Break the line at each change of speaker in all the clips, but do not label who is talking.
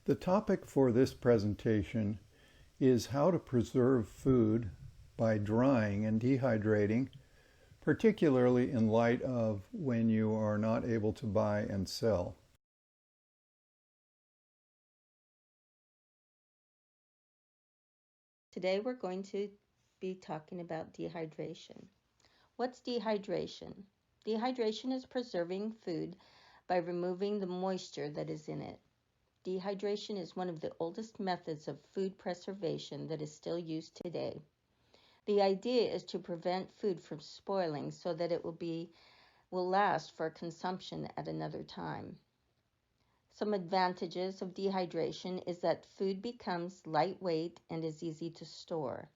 The topic for this presentation is how to preserve food by drying and dehydrating, particularly in light of when you are not able to buy and sell.
Today we're going to be talking about dehydration. What's dehydration? Dehydration is preserving food by removing the moisture that is in it. Dehydration is one of the oldest methods of food preservation that is still used today. The idea is to prevent food from spoiling so that it will last for consumption at another time. Some advantages of dehydration is that food becomes lightweight and is easy to store.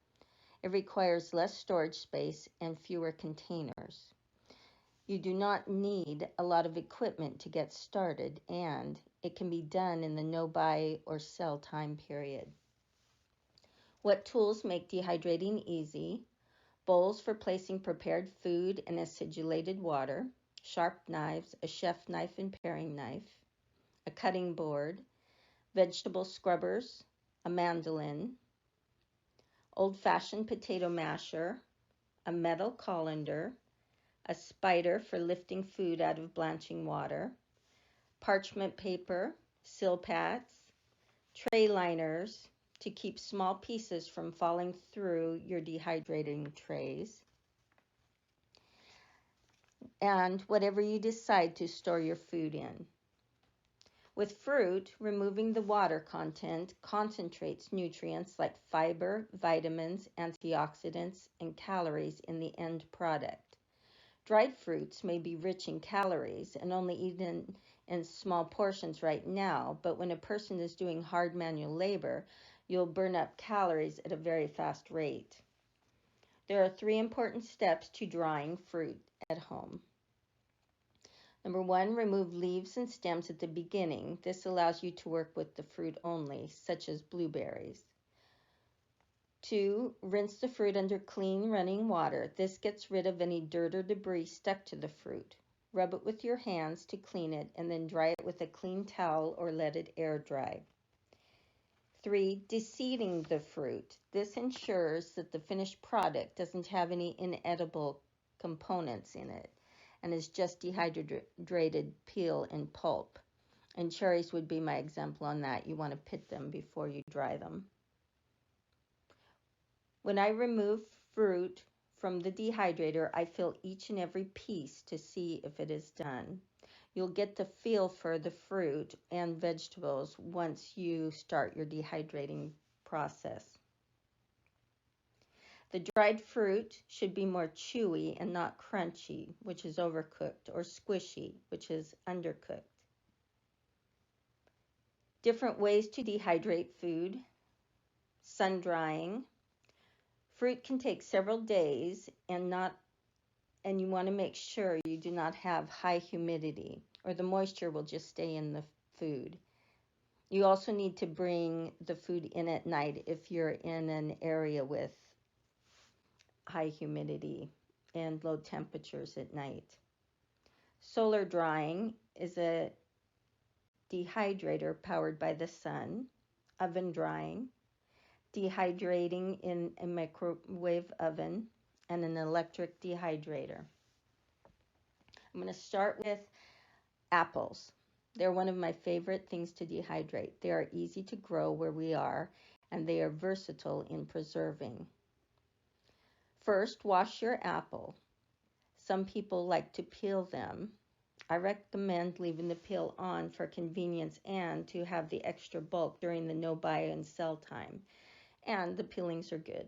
It requires less storage space and fewer containers. You do not need a lot of equipment to get started, and it can be done in the no buy or sell time period. What tools make dehydrating easy? Bowls for placing prepared food and acidulated water, sharp knives, a chef knife and paring knife, a cutting board, vegetable scrubbers, a mandolin, old-fashioned potato masher, a metal colander, a spider for lifting food out of blanching water, parchment paper, silpats, tray liners to keep small pieces from falling through your dehydrating trays, and whatever you decide to store your food in. With fruit, removing the water content concentrates nutrients like fiber, vitamins, antioxidants, and calories in the end product. Dried fruits may be rich in calories and only eaten in small portions right now, but when a person is doing hard manual labor, you'll burn up calories at a very fast rate. There are 3 important steps to drying fruit at home. Number 1, remove leaves and stems at the beginning. This allows you to work with the fruit only, such as blueberries. 2, rinse the fruit under clean running water. This gets rid of any dirt or debris stuck to the fruit. Rub it with your hands to clean it and then dry it with a clean towel or let it air dry. 3, deseeding the fruit. This ensures that the finished product doesn't have any inedible components in it and is just dehydrated peel and pulp. And cherries would be my example on that. You want to pit them before you dry them. When I remove fruit from the dehydrator, I feel each and every piece to see if it is done. You'll get the feel for the fruit and vegetables once you start your dehydrating process. The dried fruit should be more chewy and not crunchy, which is overcooked, or squishy, which is undercooked. Different ways to dehydrate food. Sun drying. Fruit can take several days and you want to make sure you do not have high humidity or the moisture will just stay in the food. You also need to bring the food in at night if you're in an area with high humidity and low temperatures at night. Solar drying is a dehydrator powered by the sun. Oven drying, dehydrating in a microwave oven, and an electric dehydrator. I'm going to start with apples. They're one of my favorite things to dehydrate. They are easy to grow where we are, and they are versatile in preserving. First, wash your apple. Some people like to peel them. I recommend leaving the peel on for convenience and to have the extra bulk during the no buy and sell time. And the peelings are good.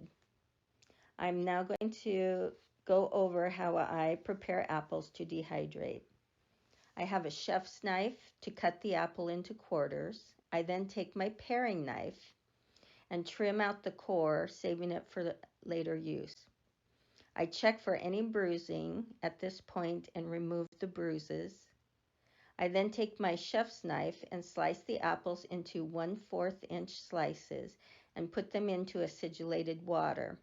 I'm now going to go over how I prepare apples to dehydrate. I have a chef's knife to cut the apple into quarters. I then take my paring knife and trim out the core, saving it for later use. I check for any bruising at this point and remove the bruises. I then take my chef's knife and slice the apples into 1/4 inch slices and put them into acidulated water.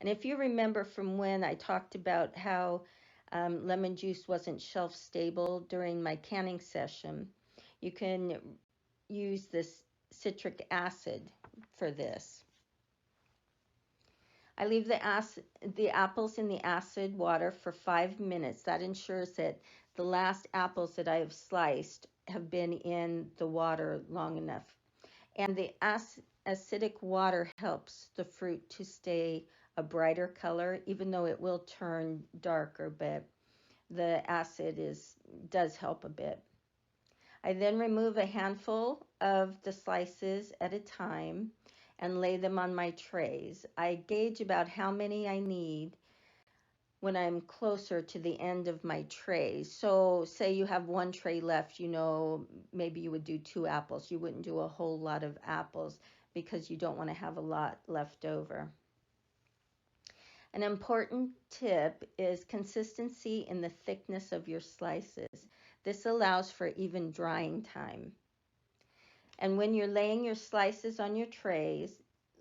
And if you remember from when I talked about how lemon juice wasn't shelf stable during my canning session, you can use this citric acid for this. I leave the apples in the acid water for 5 minutes. That ensures that the last apples that I have sliced have been in the water long enough. And the acidic water helps the fruit to stay a brighter color, even though it will turn darker, but the acid does help a bit. I then remove a handful of the slices at a time and lay them on my trays. I gauge about how many I need when I'm closer to the end of my trays. So say you have one tray left, maybe you would do 2 apples. You wouldn't do a whole lot of apples because you don't want to have a lot left over. An important tip is consistency in the thickness of your slices. This allows for even drying time. And when you're laying your slices on your trays,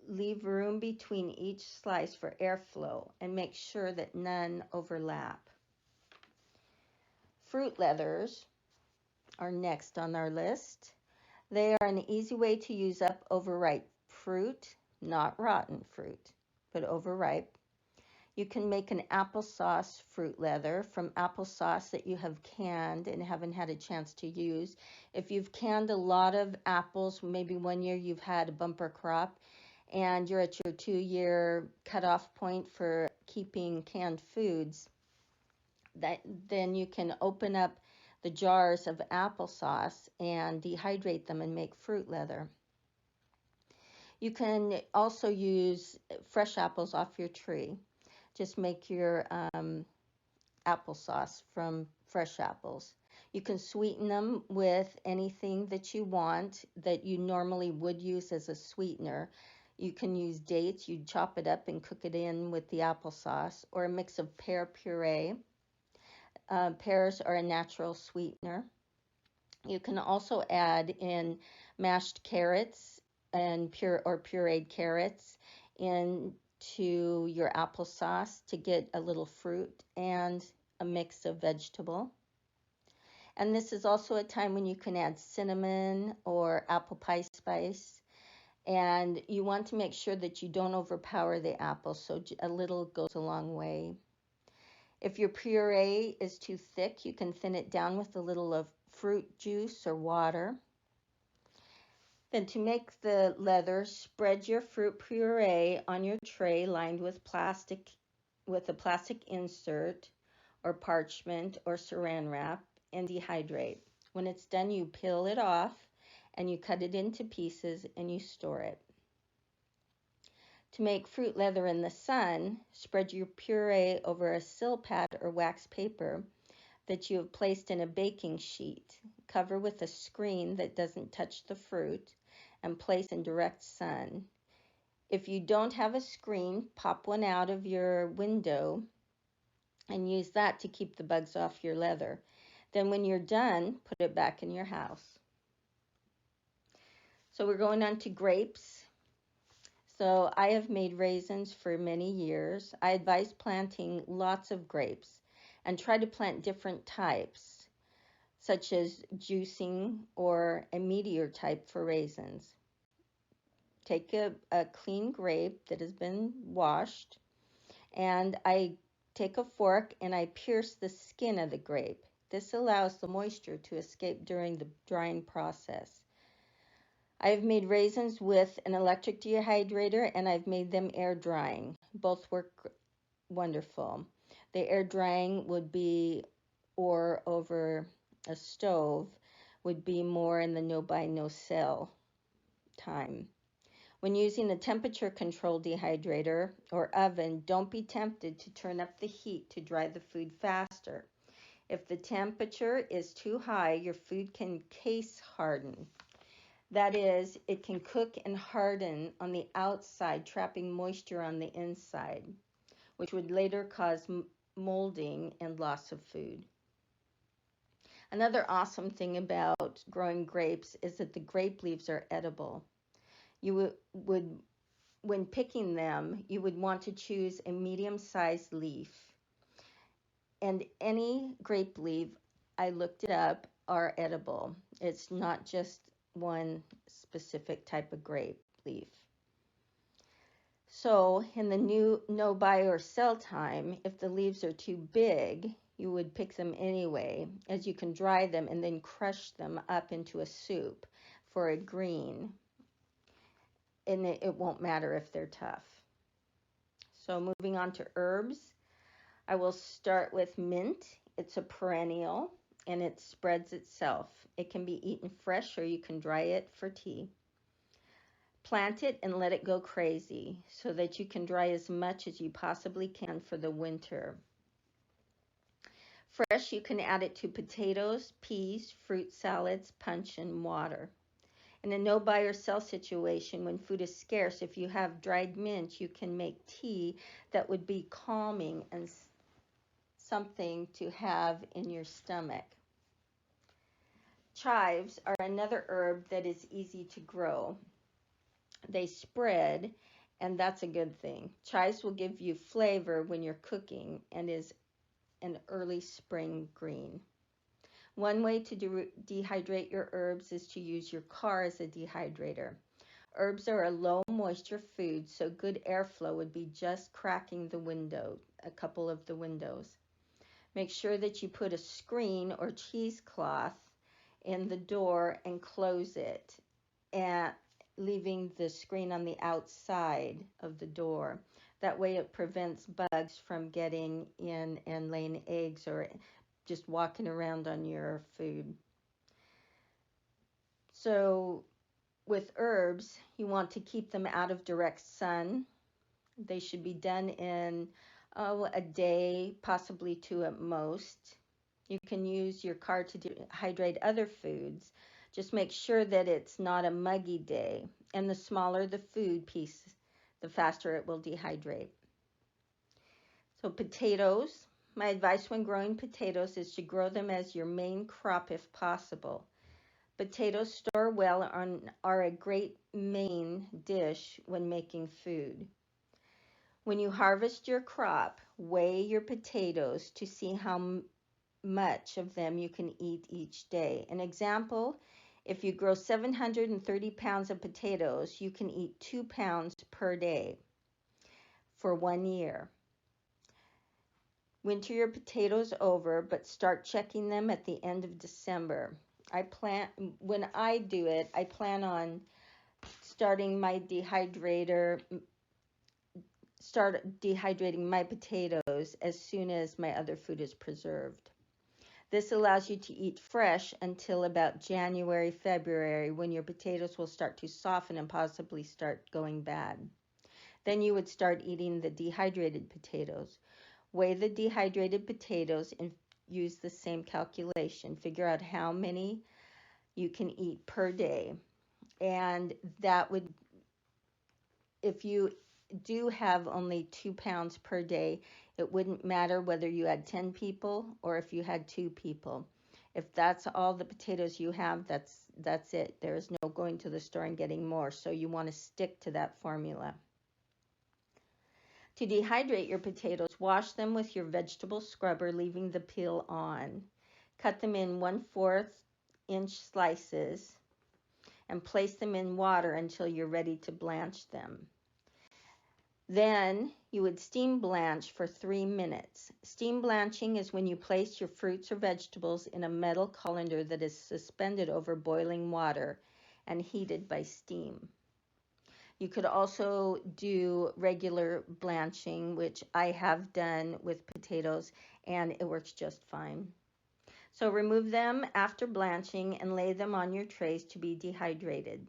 leave room between each slice for airflow and make sure that none overlap. Fruit leathers are next on our list. They are an easy way to use up overripe fruit, not rotten fruit, but overripe. You can make an applesauce fruit leather from applesauce that you have canned and haven't had a chance to use. If you've canned a lot of apples, maybe one year you've had a bumper crop and you're at your 2-year cutoff point for keeping canned foods, then you can open up the jars of applesauce and dehydrate them and make fruit leather. You can also use fresh apples off your tree. Just make your applesauce from fresh apples. You can sweeten them with anything that you want that you normally would use as a sweetener. You can use dates. You chop it up and cook it in with the applesauce, or a mix of pear puree. Pears are a natural sweetener. You can also add in mashed carrots and pureed carrots into your applesauce to get a little fruit and a mix of vegetable. And this is also a time when you can add cinnamon or apple pie spice. And you want to make sure that you don't overpower the apple, so a little goes a long way. If your puree is too thick, you can thin it down with a little of fruit juice or water. Then to make the leather, spread your fruit puree on your tray lined with a plastic insert or parchment or saran wrap, and dehydrate. When it's done, you peel it off and you cut it into pieces and you store it. To make fruit leather in the sun, spread your puree over a silpat or wax paper that you have placed in a baking sheet. Cover with a screen that doesn't touch the fruit and place in direct sun. If you don't have a screen, pop one out of your window and use that to keep the bugs off your leather. Then when you're done, put it back in your house. So we're going on to grapes. So I have made raisins for many years. I advise planting lots of grapes and try to plant different types, such as juicing or a meteor type for raisins. Take a clean grape that has been washed, and I take a fork and I pierce the skin of the grape. This allows the moisture to escape during the drying process. I've made raisins with an electric dehydrator, and I've made them air drying. Both work wonderful. The air drying would be, or over a stove, would be more in the no-buy, no-sell time. When using a temperature-controlled dehydrator or oven, don't be tempted to turn up the heat to dry the food faster. If the temperature is too high, your food can case harden. That is, it can cook and harden on the outside, trapping moisture on the inside, which would later cause molding and loss of food. Another awesome thing about growing grapes is that the grape leaves are edible. You would, when picking them, you would want to choose a medium-sized leaf. And any grape leaf, I looked it up, are edible. It's not just one specific type of grape leaf. So in the new no buy or sell time, if the leaves are too big, you would pick them anyway, as you can dry them and then crush them up into a soup for a green, and it won't matter if they're tough. So moving on to herbs, I will start with mint. It's a perennial and it spreads itself. It can be eaten fresh or you can dry it for tea. Plant it and let it go crazy so that you can dry as much as you possibly can for the winter. Fresh, you can add it to potatoes, peas, fruit salads, punch, and water. In a no buy or sell situation, when food is scarce, if you have dried mint, you can make tea that would be calming and something to have in your stomach. Chives are another herb that is easy to grow. They spread, and that's a good thing. Chives will give you flavor when you're cooking and is an early spring green. One way to dehydrate your herbs is to use your car as a dehydrator. Herbs are a low moisture food, so good airflow would be just cracking the window, a couple of the windows. Make sure that you put a screen or cheesecloth in the door and close it, and leaving the screen on the outside of the door. That way it prevents bugs from getting in and laying eggs or just walking around on your food. So with herbs, you want to keep them out of direct sun. They should be done in a day, possibly two at most. You can use your car to dehydrate other foods. Just make sure that it's not a muggy day. And the smaller the food piece, the faster it will dehydrate. So potatoes. My advice when growing potatoes is to grow them as your main crop if possible. Potatoes store well and are a great main dish when making food. When you harvest your crop, weigh your potatoes to see how much of them you can eat each day. An example, if you grow 730 pounds of potatoes, you can eat 2 pounds per day for 1 year. Winter your potatoes over, but start checking them at the end of December. When I do it, I plan on starting my dehydrator, start dehydrating my potatoes as soon as my other food is preserved. This allows you to eat fresh until about January, February, when your potatoes will start to soften and possibly start going bad. Then you would start eating the dehydrated potatoes. Weigh the dehydrated potatoes and use the same calculation. Figure out how many you can eat per day. And that would, if you do have only 2 pounds per day, it wouldn't matter whether you had 10 people or if you had 2 people. If that's all the potatoes you have, that's it. There is no going to the store and getting more. So you want to stick to that formula. To dehydrate your potatoes, wash them with your vegetable scrubber, leaving the peel on. Cut them in 1/4 inch slices and place them in water until you're ready to blanch them. Then you would steam blanch for 3 minutes. Steam blanching is when you place your fruits or vegetables in a metal colander that is suspended over boiling water and heated by steam. You could also do regular blanching, which I have done with potatoes, and it works just fine. So remove them after blanching and lay them on your trays to be dehydrated.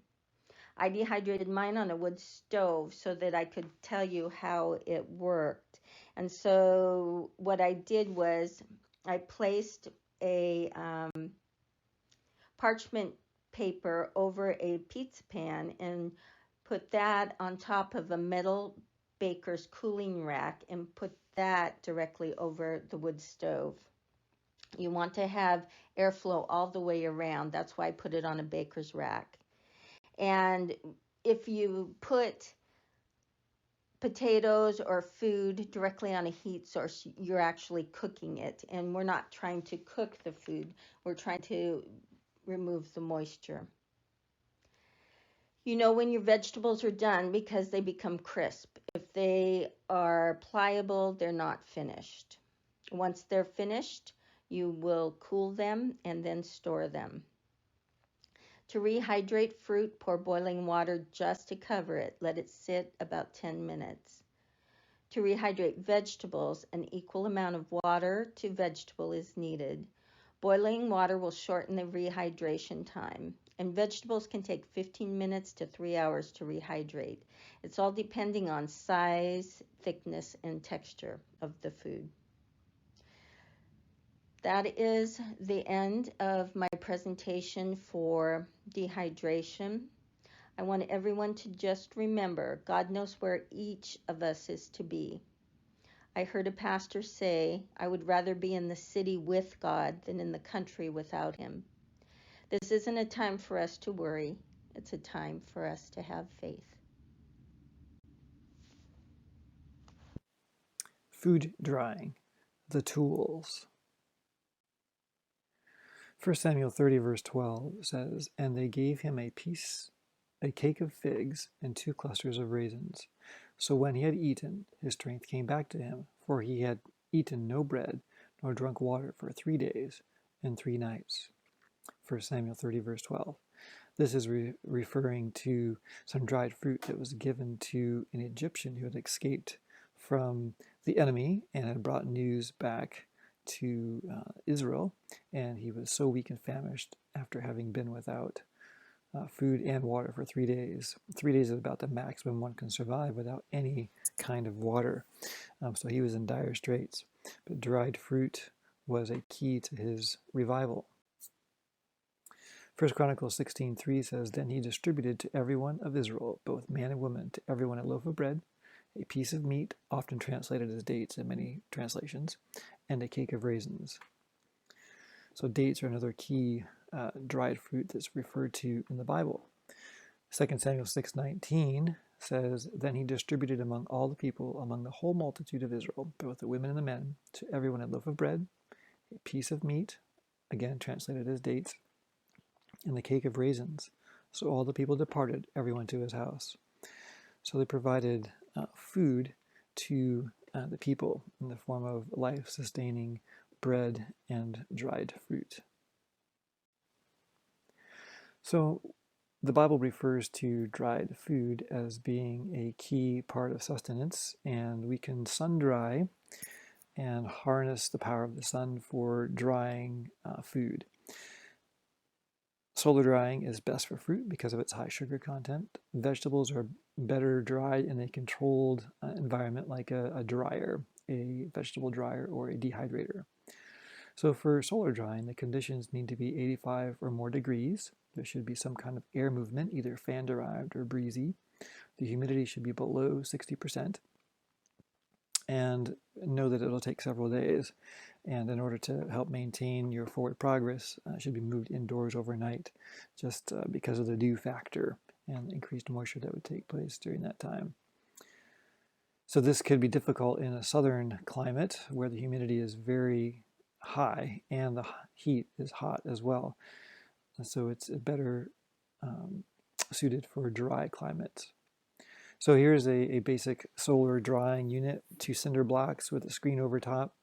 I dehydrated mine on a wood stove so that I could tell you how it worked. And so what I did was I placed a parchment paper over a pizza pan and put that on top of a metal baker's cooling rack and put that directly over the wood stove. You want to have airflow all the way around. That's why I put it on a baker's rack. And if you put potatoes or food directly on a heat source, you're actually cooking it. And we're not trying to cook the food. We're trying to remove the moisture. You know when your vegetables are done because they become crisp. If they are pliable, they're not finished. Once they're finished, you will cool them and then store them. To rehydrate fruit, pour boiling water just to cover it. Let it sit about 10 minutes. To rehydrate vegetables, an equal amount of water to vegetable is needed. Boiling water will shorten the rehydration time, and vegetables can take 15 minutes to 3 hours to rehydrate. It's all depending on size, thickness, and texture of the food. That is the end of my presentation for dehydration. I want everyone to just remember God knows where each of us is to be. I heard a pastor say, I would rather be in the city with God than in the country without Him. This isn't a time for us to worry, it's a time for us to have faith.
Food drying, the tools. 1 Samuel 30 verse 12 says, "And they gave him a cake of figs, and 2 clusters of raisins. So when he had eaten, his strength came back to him, for he had eaten no bread, nor drunk water for 3 days and 3 nights." 1 Samuel 30 verse 12. This is referring to some dried fruit that was given to an Egyptian who had escaped from the enemy and had brought news back to Israel, and he was so weak and famished after having been without food and water for 3 days. 3 days is about the maximum one can survive without any kind of water. So he was in dire straits. But dried fruit was a key to his revival. 1 Chronicles 16:3 says, "Then he distributed to everyone of Israel, both man and woman, to everyone a loaf of bread, a piece of meat, often translated as dates in many translations, and a cake of raisins." So dates are another key dried fruit that's referred to in the Bible. 2 Samuel 6:19 says, "Then he distributed among all the people, among the whole multitude of Israel, both the women and the men, to everyone a loaf of bread, a piece of meat," again translated as dates, "and the cake of raisins. So all the people departed, everyone to his house." So they provided food to the people in the form of life-sustaining bread and dried fruit. So the Bible refers to dried food as being a key part of sustenance, and we can sun dry and harness the power of the sun for drying food. Solar drying is best for fruit because of its high sugar content. Vegetables are better dried in a controlled environment like a dryer, a vegetable dryer, or a dehydrator. So for solar drying, the conditions need to be 85 or more degrees. There should be some kind of air movement, either fan-derived or breezy. The humidity should be below 60%. And know that it'll take several days. And in order to help maintain your forward progress, it should be moved indoors overnight, just because of the dew factor and increased moisture that would take place during that time. So this could be difficult in a southern climate where the humidity is very high and the heat is hot as well. So it's better suited for dry climates. So here's a basic solar drying unit. 2 cinder blocks with a screen over top.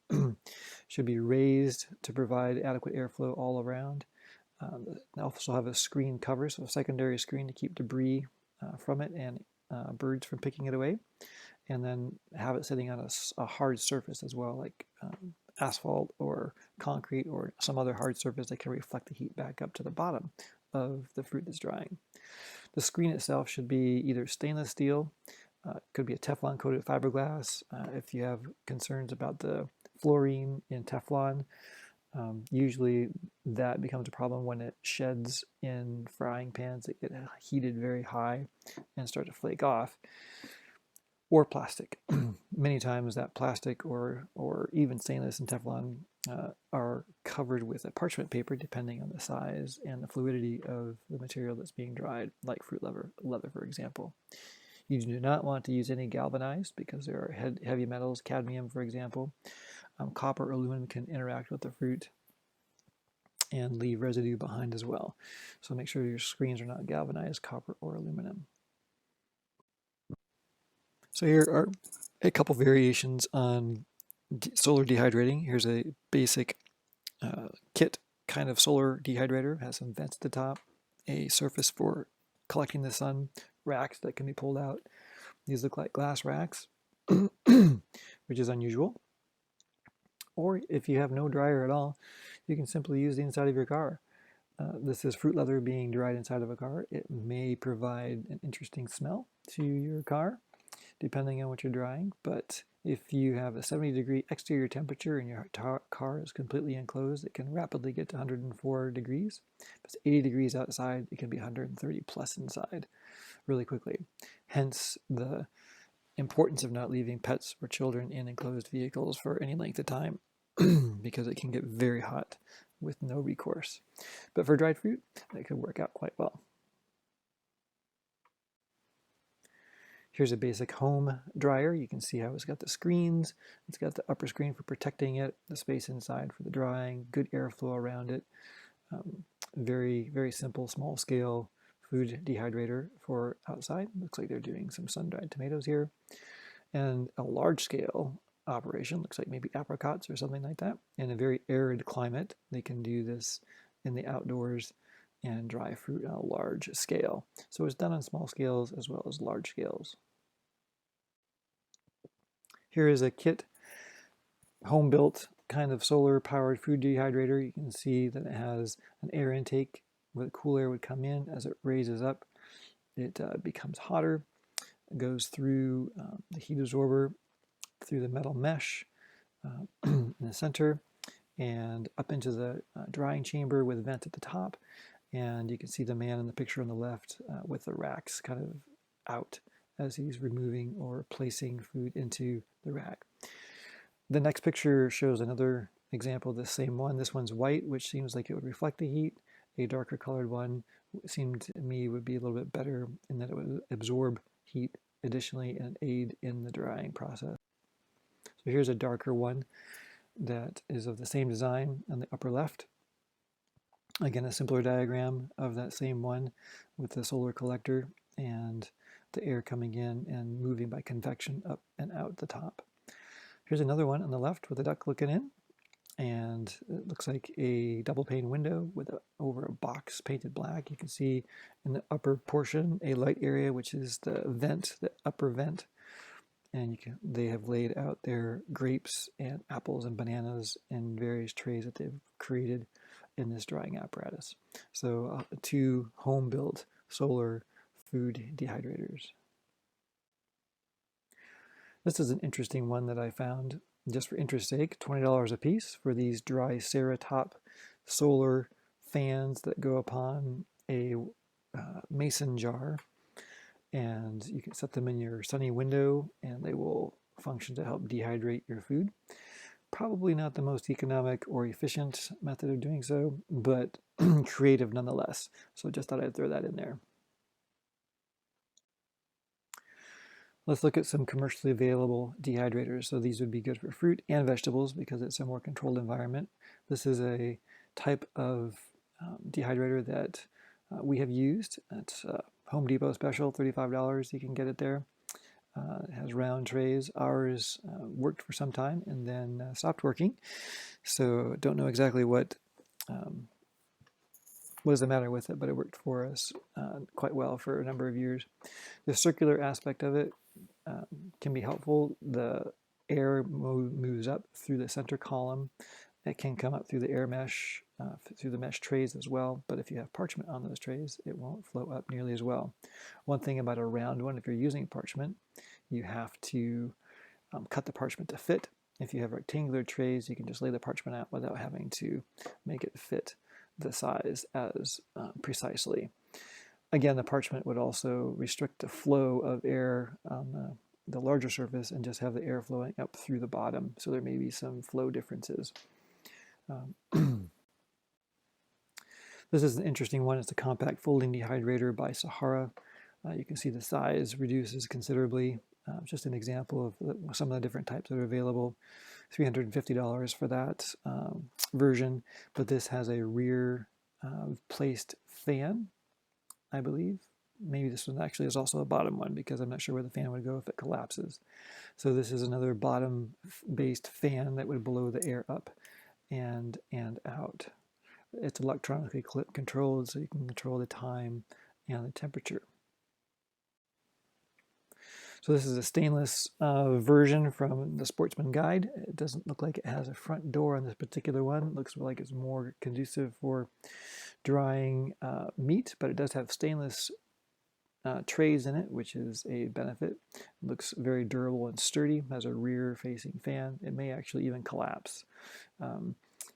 Should be raised to provide adequate airflow all around. They also have a screen cover, so a secondary screen to keep debris from it and birds from picking it away. And then have it sitting on a hard surface as well, like asphalt or concrete or some other hard surface that can reflect the heat back up to the bottom of the fruit that's drying. The screen itself should be either stainless steel, could be a Teflon coated fiberglass. If you have concerns about the fluorine in Teflon, usually that becomes a problem when it sheds in frying pans that get heated very high and start to flake off. Or plastic. Many times that plastic or even stainless and Teflon are covered with a parchment paper depending on the size and the fluidity of the material that's being dried, like fruit leather for example. You do not want to use any galvanized because there are heavy metals, cadmium for example. Copper or aluminum can interact with the fruit. and leave residue behind as well. So make sure your screens are not galvanized copper or aluminum. So here are a couple variations on solar dehydrating. Here's a basic kit kind of solar dehydrator. Has some vents at the top, a surface for collecting the sun, racks that can be pulled out. These look like glass racks, which is unusual. Or if you have no dryer at all, you can simply use the inside of your car. This is fruit leather being dried inside of a car. It may provide an interesting smell to your car, depending on what you're drying, but if you have a 70-degree exterior temperature and your car is completely enclosed, it can rapidly get to 104 degrees. If it's 80 degrees outside, it can be 130 plus inside really quickly. Hence the importance of not leaving pets or children in enclosed vehicles for any length of time because it can get very hot with no recourse. But for dried fruit, it could work out quite well. Here's a basic home dryer. You can see how it's got the screens. It's got the upper screen for protecting it, the space inside for the drying, good airflow around it. Very, very simple, small scale food dehydrator for outside. Looks like they're doing some sun-dried tomatoes here. And a large scale operation, looks like maybe apricots or something like that. In a very arid climate, they can do this in the outdoors and dry fruit on a large scale. So it's done on small scales as well as large scales. Here is a kit, home-built kind of solar-powered food dehydrator. You can see that it has an air intake where the cool air would come in. As it raises up, it becomes hotter. It goes through the heat absorber, through the metal mesh in the center, and up into the drying chamber with a vent at the top. And you can see the man in the picture on the left with the racks kind of out as he's removing or placing food into the rack. The next picture shows another example of the same one. This one's white, which seems like it would reflect the heat. A darker colored one seemed to me would be a little bit better in that it would absorb heat additionally and aid in the drying process. So here's a darker one that is of the same design on the upper left. Again, a simpler diagram of that same one with the solar collector and the air coming in and moving by convection up and out the top. Here's another one on the left with a duck looking in, and it looks like a double pane window with over a box painted black. You can see in the upper portion a light area, which is the vent, the upper vent, and they have laid out their grapes and apples and bananas in various trays that they've created in this drying apparatus. So 2 home-built solar food dehydrators. This is an interesting one that I found just for interest's sake, $20 a piece for these dry Ceratop solar fans that go upon a mason jar, and you can set them in your sunny window and they will function to help dehydrate your food. Probably not the most economic or efficient method of doing so, but creative nonetheless. So just thought I'd throw that in there. Let's look at some commercially available dehydrators. So these would be good for fruit and vegetables because it's a more controlled environment. This is a type of dehydrator that we have used. It's Home Depot special, $35. You can get it there. It has round trays. Ours worked for some time and then stopped working. So don't know exactly what is the matter with it, but it worked for us quite well for a number of years. The circular aspect of it can be helpful. The air moves up through the center column. It can come up through the air mesh, through the mesh trays as well, but if you have parchment on those trays, it won't flow up nearly as well. One thing about a round one, if you're using parchment, you have to cut the parchment to fit. If you have rectangular trays, you can just lay the parchment out without having to make it fit the size as precisely. Again, the parchment would also restrict the flow of air on the larger surface and just have the air flowing up through the bottom, so there may be some flow differences. This is an interesting one. It's a compact folding dehydrator by Sahara. You can see the size reduces considerably. Just an example of some of the different types that are available. $350 for that version, but this has a rear placed fan, I believe. Maybe this one actually is also a bottom one because I'm not sure where the fan would go if it collapses. So this is another bottom-based fan that would blow the air up and out. It's electronically controlled, so you can control the time and the temperature. So this is a stainless version from the Sportsman guide. It doesn't look like it has a front door on this particular one. It looks like it's more conducive for drying meat, but it does have stainless trays in it, which is a benefit. It looks very durable and sturdy, has a rear-facing fan. It may actually even collapse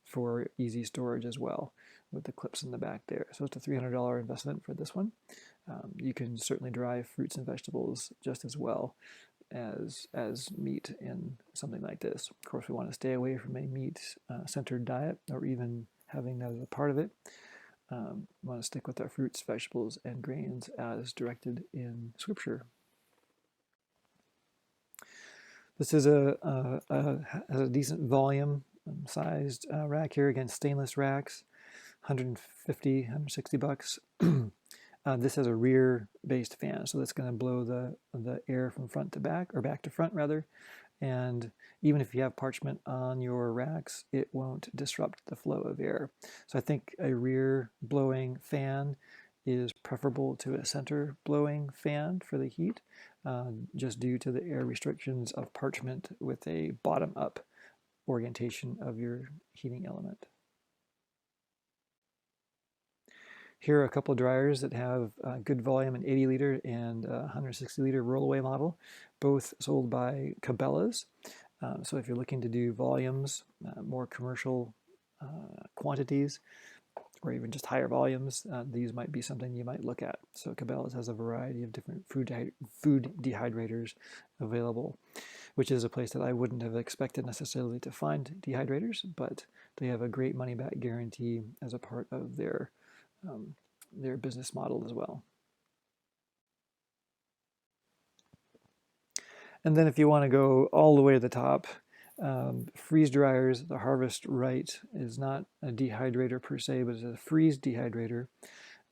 for easy storage as well, with the clips in the back there. So it's a $300 investment for this one. You can certainly dry fruits and vegetables just as well as meat in something like this. Of course, we want to stay away from a meat-centered diet, or even having that as a part of it. We want to stick with our fruits, vegetables, and grains as directed in Scripture. This is has a decent volume sized rack here. Again, stainless racks, $150, $160. This has a rear-based fan, so that's going to blow the air from front to back, or back to front rather. And even if you have parchment on your racks, it won't disrupt the flow of air. So I think a rear blowing fan is preferable to a center blowing fan for the heat, just due to the air restrictions of parchment with a bottom up orientation of your heating element. Here are a couple of dryers that have good volume, an 80 liter and 160 liter rollaway model, both sold by Cabelas. So if you're looking to do volumes, more commercial quantities, or even just higher volumes, these might be something you might look at. So Cabelas has a variety of different food dehydrators available, which is a place that I wouldn't have expected necessarily to find dehydrators, but they have a great money-back guarantee as a part of their business model as well. And then if you want to go all the way to the top, freeze dryers, the HarvestRight is not a dehydrator per se, but it's a freeze dehydrator,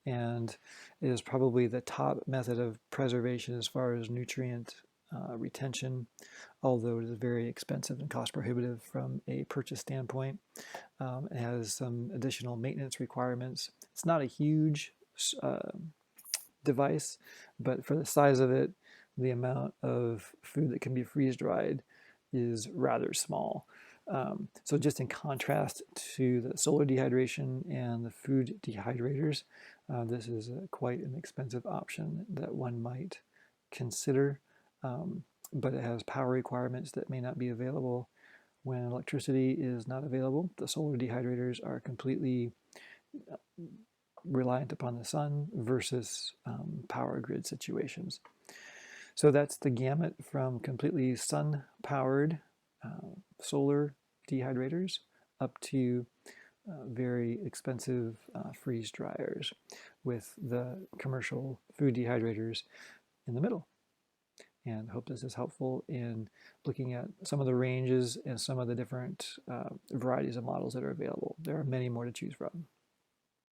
and it is probably the top method of preservation as far as nutrient retention, although it is very expensive and cost prohibitive from a purchase standpoint. It has some additional maintenance requirements. It's not a huge device, but for the size of it, the amount of food that can be freeze dried is rather small. So just in contrast to the solar dehydration and the food dehydrators, this is quite an expensive option that one might consider, but it has power requirements that may not be available when electricity is not available. The solar dehydrators are completely reliant upon the sun versus power grid situations. So that's the gamut from completely sun-powered solar dehydrators up to very expensive freeze dryers, with the commercial food dehydrators in the middle. And hope this is helpful in looking at some of the ranges and some of the different varieties of models that are available. There are many more to choose from.